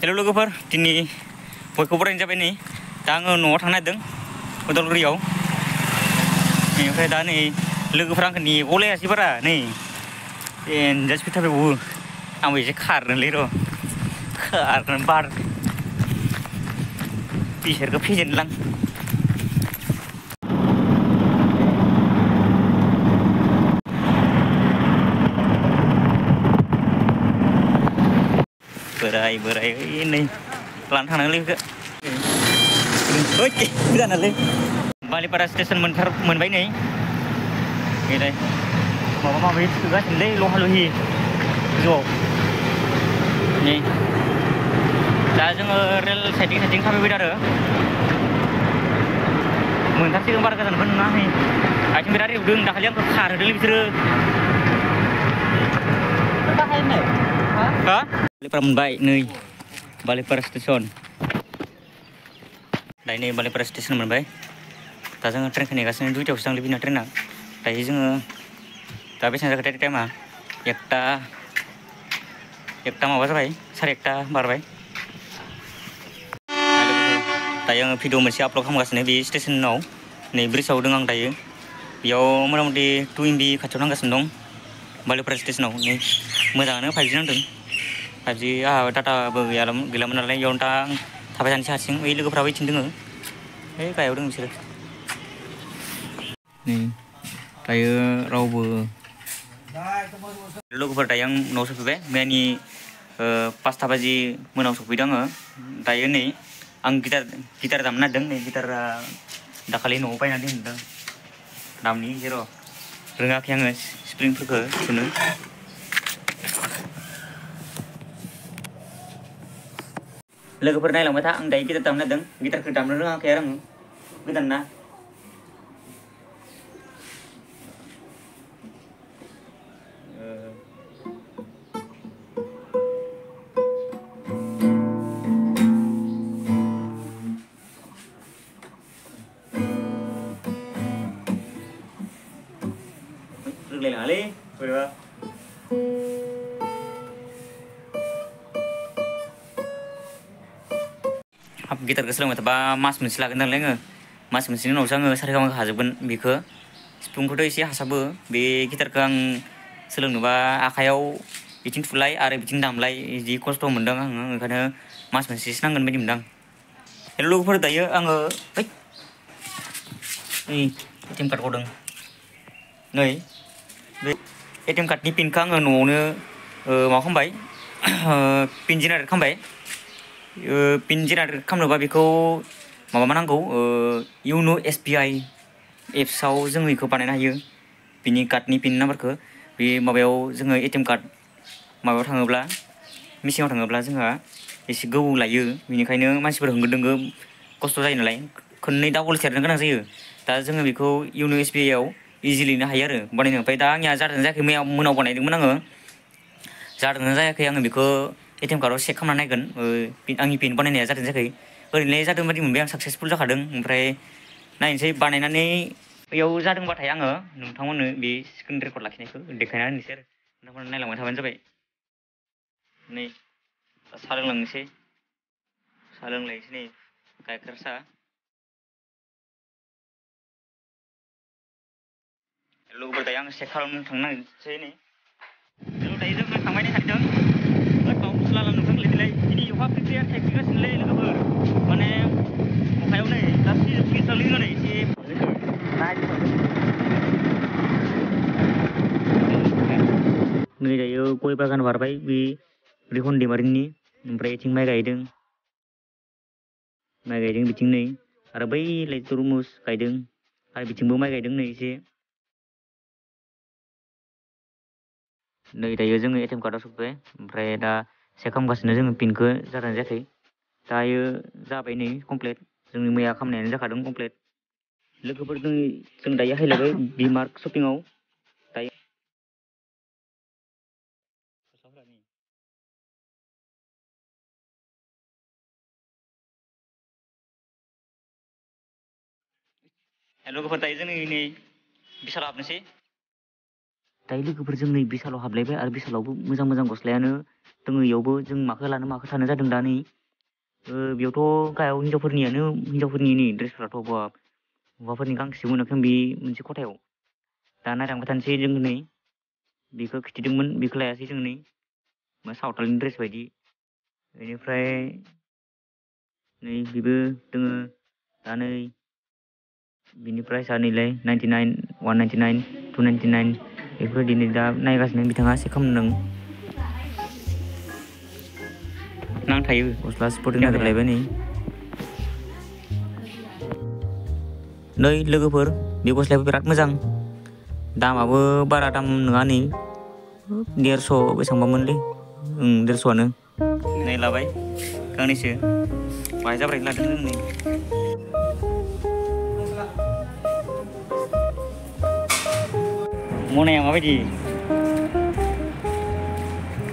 हेल' लोगोफोर दिनै बयखौबो बरायनाय जाबाय नै दा आङो न'आव थांनो नागिरदों उदालगुरियाव बेनिफ्राय दा नै लोगोफोरा आंखौ नेबावलायासै बारा नै देनजार स्पिड थाबायबावो आंबो एसे खारनोलै र' खारनो बार बिसोरखौ फेजेनलां बोराय बोराय ओइ नै लानो थांनांगोनलै बेखौ ओइ गोजानालै बालिपारा स्टेसन मोनबाय नै बेलाय माबा माबि थिखोगासिनोलै लहा लहि गोजौआव नै दा जोङो रेल साइदिं थाबायबाय आरो मोनथारसिगोन बारा गोजानबो नङा नै आथिं बिराद रेबदों दाखालि आंखौ खारहोदोंलै बिसोरो हा बालिपारा मोनबाय नै बालिपारा स्टेसन दायो नै बालिपारा स्टेसन मोनबाय दा जोङो ट्रेनखौ नेगासिनो 2टायावसो थांलै बिना ट्रेना दायो जोङो दा बेसेबां जाखो टाइमा एकथा माबा जाबाय 1:30 बारबाय दायो आङो भिडिअ मोनसे आपलड खालामगासिनो बे स्टेसनाव नै ब्रिजआव दं आं दायो बेयाव मथा मथि 2 MB खाथियाव नांगासिनो दं बालिपारा स्टेसनाव नै मोजाङानो 5G नांदों 5G आंहा डाटाबो गैलामोन नालाय बेयावनो दा आं थाबाय थानोसै हारसिं बै लोगोफ्राबो बिथिं दङ है गाहायाव दं बिसोरो नै दायो रावबो लोगोफोर दायो आं न'आव सफैबाय मैयानि 5टा बाजि मोनायाव सफैदों आङो दायो नै आं गिटार दामनो नागिरदों नै गिटारा दाखालि न'आव बायनानै दोनदों दामनि र' रोङाखै आङो स्प्रिंफोरखौ थुनो लोगोफोर नायलांबाय था आं दायो गिटार दामनो नागिरदों गिटारखौ दामनो रोङाखै आरो आङो गोदान ना रोंलायलाङालै बोरैबा गिटारखौ सोलोंबाय थाबा मास मोनसे लागोन नालाय आङो मास मोनसेनि उनावसो आङो सारेगामाखौ हाजोबगोन बेखौ सिफुंखौथ' एसे हासाबो बे गिटारखौ आं सोलोंनोबा आखाइयाव बिथिं थुलाय आरो बिथिं दामलाय जि खस्थ' मोनदों आङो ओंखायनो मास मोनसेसो नांगोन बायदि मोनदों आं लोगोफोर दायो आङो नै ATM कार्ड गदों नै बे ATM कार्डनि पिनखौ आङो न'आवनो माबा खालामबाय पिन जेनेरेट खालामबाय पिन जेनेरेट खालामनोबा बेखौ माबा नांगौ इउन' SBI एप्सआव जोङो बेखौ बानायनो हायो बिनि कार्डनि पिन नाम्बारखौ बे माबायाव जोङो ATM कार्ड माबायाव थाङोब्ला मेसिनाव थाङोब्ला जोंहा एसे गोबाव लायो बेनिखायनो मानसिफोर होंगो दोंगो खस्थ' जायो नालाय खननै डाबल सेरनो गोनां जायो दा जोङो बेखौ इउन' SBI आव इजिलिनो हायो आरो बानायनो ओमफ्राय दा आंनिया जादोंना जायाखै मैया मोनाव बानायदोंमोन आङो जादोंना जायाखै आङो बेखौ ATM कार्डआव चेक खालामना नायगोन आंनि पिन बानायनाया जादों जायाखै ओरैनो जादों बायदि मोनबाय आं साक्सेसफुल जाखादों ओमफ्राय नायनोसै बानायनानै बेयाव जादोंबाथाय आङो नोंथांमोननो बे स्क्रिन रेकर्ड लाखिनायखौ देखायना होनोसै आरो नोंथांमोना नायलांबाय थाबानो जाबाय नै साहा लोंलांनोसै साहा लोंलायनोसै नै गाइखेर साहा लोगोफोर दायो आं चेक खालामनो थांनो नागिरसै नै दायो जोङो थांबाय नै खाथियाव माबा बुस्थु लाला नोंथां गोलैदोंलै दिनै अखा फ्रि फ्रिया थाइफ्रिगासिनोलै लोगोफोर माने अखायाव नै दा सिगांलै नै एसे नै दायो गय बागान बारबाय बे रिहन दैमारिनि ओमफ्राय बिथिं माइ गायदों बिथिं नै आरो बैलाय तरमुस गायदों आरो बिथिंबो माइ गायदों नै एसे नै दायो जोङो ATM कार्डआव सफैबाय ओमफ्राय दा चेक खालामगासिनो जोङो पिनखौ जादोंना जायाखै दायो जाबाय नै कमप्लिट जोंनि मैया खालामनायानो जाखादों कमप्लिट लोगोफोर जों दायो हायलायबाय बिमार्क शपिंआव दायो लोगोफोर दायो जों नै बिशाल हाबनोसै दायो लोगोफोर जों नै बिसालाव हाबलायबाय आरो बिसालावबो मोजां गस्लायानो दोङो इयावबो जों माखो लानो माखो थानो जादों दा नै बेयावथ' गाहायाव हिनजावफोरनि नै ड्रेसफोराथ' हौवाफोरनि गांसेबो मोनाखै बे मोनसे खथायाव दा नायलांबाय थानोसै जों नै बेखौ खिथिदोंमोन बेखौ लायासै जों नै सावथालनि ड्रेस बायदि बेनिफ्राय नै बेबो दोङो दा नै बिनि प्राइसआ नैलाय 99 199 299 बेफोरबायदिनो दा नायगासिनो बिथाङा चेक खालामदों नांथायो गस्ला स्पर्टिं नागिरलायबाय नै लोगोफोर बे गस्लायाबो बिराद मोजां दामाबो बारा दाम नङा नै 150 बेसेबांबामोनलै 150आनो नै लाबाय गांनैसो बाहाय जाब्रायनो लादों जों नै मनाया माबायदि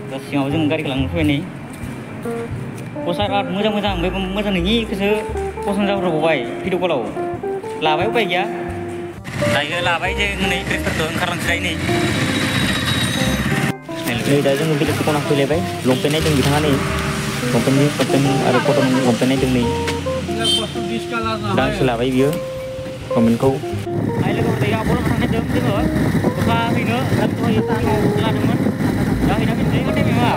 दा सिङाव जों गारिखौ लांनो फैबाय नै पस्टारा मोजां ओमफ्राय मोजां नङिखौसो पसन्द जाब्रबबाय भिडिअ कलाव लाबाय उपाय गैया दायो लाबाय जों नै ड्रेसफोरखौ ओंखारलांसै नै दा जोङो बेलेग खना फैलायबाय लंपेन्ट नायदों बिथाङा नै लंपेन्ट आरो कटन लंपेन्ट नायदों नै गांसे लाबाय बियो लंपेन्टखौ लोगोफोर दायो आब'नाव थांनायदों जोङो गस्ला हैनो लादोंमोन दा हैना फैनोसै नाथाय मेमा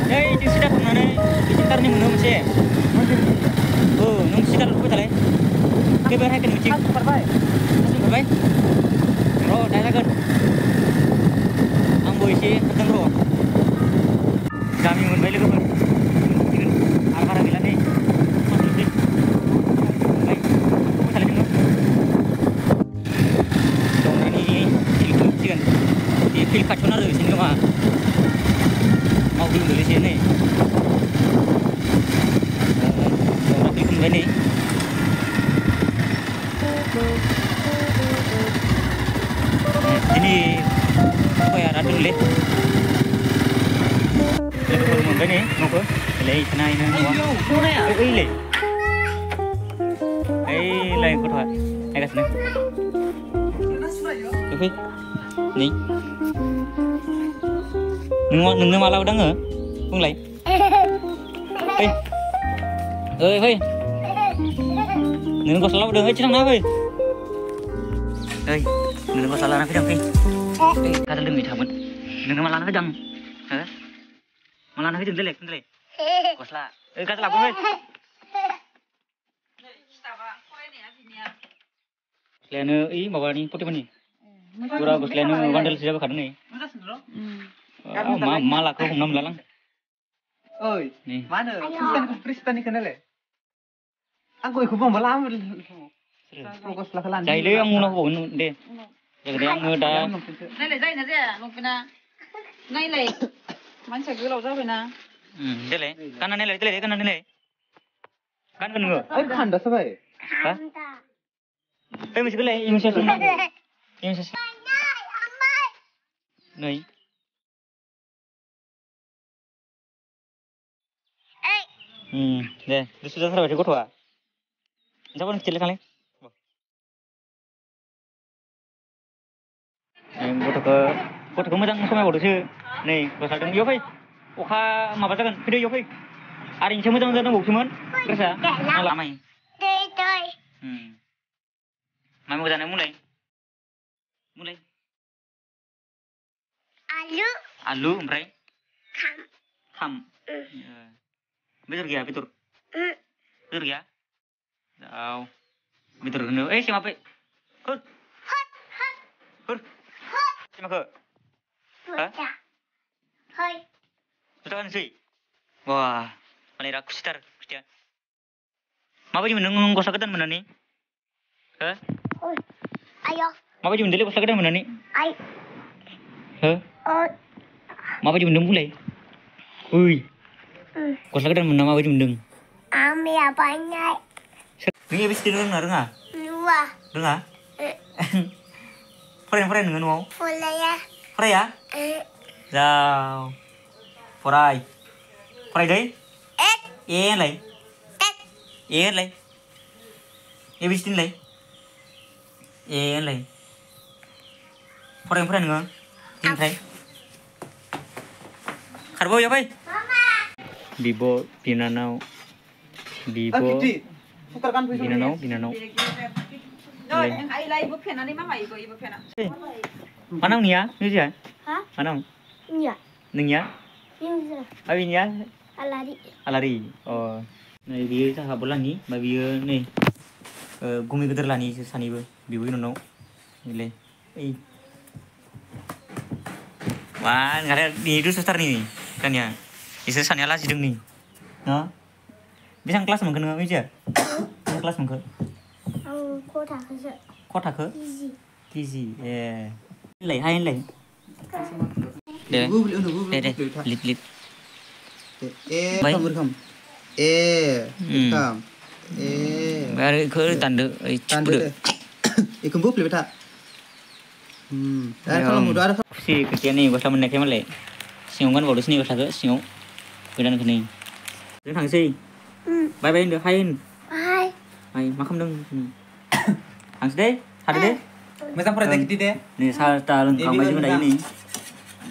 नै जों सिदा थांनानै बिसिम टार्निं मोनो मोनसे नों सिदा फैबाय थालाय खैबार हायगोन मिथिं ओंखारबाय र' दा जागोन आंबो एसे ओंखारदों र' गामि मोनबाय लोगोफोर आरो बारा गैला नै ससेनोसै ओमफ्राय फैबाय थालाय नोङो दंनायनि फिल्डखौ मिथिगोन बे फिल्ड खाथियावनो आरो एसे नङा मावग्लुंदोलै एसे नै दंना फिल्डखौ मोनबाय नै दिनै उपाया रानदोंलै लोगोफोर मोनबाय नै न'खौ ओइलाय नायनो ओइलाय गथ'आ नायगासिनो फै नै नोंनो मा लाबोदों आङो बुंलाय फै फै नोंनो गस्ला लाबोदों ओइ थांना फै नोंनो गस्ला लाना फैदों फै गाजोल दोंनै थामोन नोंनो मा लाना फैदों मा लाना फैदों देलाय गस्ला गाजोल लाबोबाय गस्लायानो माबानि फटिमानि फुरा गस्लायानो बान्डेलसो जाबोखादों नै मालाखौ हमना मोनलां मा होनो खृष्टाननिखौ नायलाय आंखौ बेखौबो हमबा लाम गस्लाखौ लानो जायोलै आं उनाव होबावगोन दे जागोन दे आङो दा नायलाय जायोना जाया लंपेन्टआ नायलाय मानसिया गोलाव जाबायना देलाय गानना नायलाय गानगोन नोङो खान्दासो बाय मोनसेखौलाय नै दे दुसु जाथारबायसो गथ'आ जाबानो खिथिलाय खालाय गथ'खौ मोजां समायबावदोसो नै गस्लादों बेयाव फै अखा माबा जागोन फैदो बेयाव फै आरो इनोसो मोजां जादोंबावसोमोन ड्रेसा लामाय मा मोजां जानाय बुंलाय आलु ओमफ्राय खाम बेदर गैया बेदर गैया बेदर होनो ओइ सेमाफै सेमाखो जुथा गानसै वा माने बिराद खुसिथार खोथाया माबायदि मोनदों नों गस्ला गोदान मोननानै माबायदि मोनदोंलै गस्ला गोदान मोननानै माबायदि मोनदों बुंलाय ओइ गस्ला गोदान मोनना माबायदि मोनदों नों एबेसिडि रोङा रोङा फराया नोङो न'आव फराया फरायदै होनलाय एबेसिडि होनलाय होनलाय फराया नोङो Oke. Karbo ya, Bay? Bibo, Binanau. Bibo, Putarkan pisau. Binanau. Rồi, anh hãy lấy bức phèn đi má mày với bức phèn ạ. Mana nih ya? Ini ya? Hah? Mana? Iya. Neng ya? Iya. Abi ya? Alari. Alari. Oh. Nah, bieu ta habolan ni, ba bieu nih. Gumi geder lah nih saniबो. Bibu ini Nilai. Wah, nggak ada di itu suster nih kan ya. Isu sania lah sidung nih. Nah. Bisa kelas mungkin nggak bisa? Bisa kelas mungkin. Cô thả cái sợ. Kok tak ke? Easy. Easy. Yeah. Lấy hai lấy. Để. Để. Lít. Kamu rekam. Rekam. Baru ke tanda cepet. Ikan buk lebih tak. Ada kalau mudah ada. Si kecil nih, gua selama naik kemana? Siung kan baru sini gua sakit siung. Kedan kening. Đến thằng si. Bye bye được hay. Hai. Hay mà không đừng. Thằng si đấy, thật đấy. Macam pernah tengok dia. Nih sao ta lưng không mấy cái đấy này.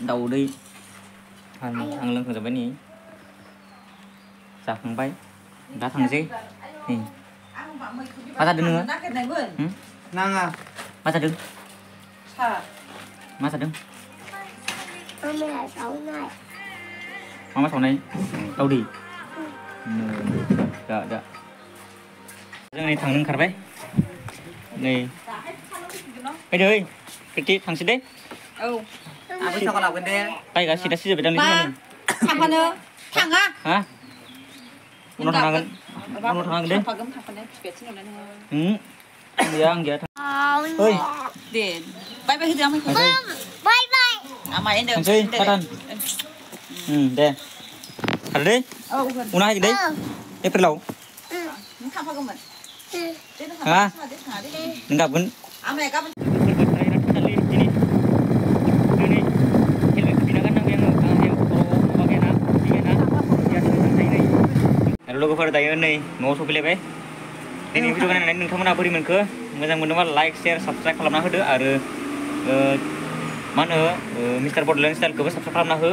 Đầu đi. Thằng lưng của cái này. Sạc thằng bay. Đá thằng si. Nih. Masa đứng nữa. Nang ah. Masa đứng. Masa đứng. Mama là 6 này. Mama 6 này. Đâu đi? Dạ. Giờ này thằng nâng khát vậy. Này. Bây giờ ơi. Cái thằng xí đấy. Bisa kalau aku dia. Tay cả xí đã xí rồi đang đi Ba. Thằng con ơi. Thằng á. Hả? Nó thằng đấy. Thằng con đấy. Biết xin rồi này. Ang dạ. Ơi. Để. Bye bye thì mày. Bye bye. À mày em được. Thằng xí, cắt ăn. Đây. Thật đấy. Una gì đấy? Em phải lâu. Thằng con mình. Hả? Đừng gặp vẫn. À mày gặp. लोगोफोर दायो नै न'आव सफैलायबाय दिनै video नायनानै नोंथांमोना बोरै मोनखो मोजां मोनदोंबा लाइक शेयार साबस्क्राइब खालामना होदो आरो मा होनो मिस्टार बडलेण्ड स्टाइलखौबो साबस्क्राइब खालामना हो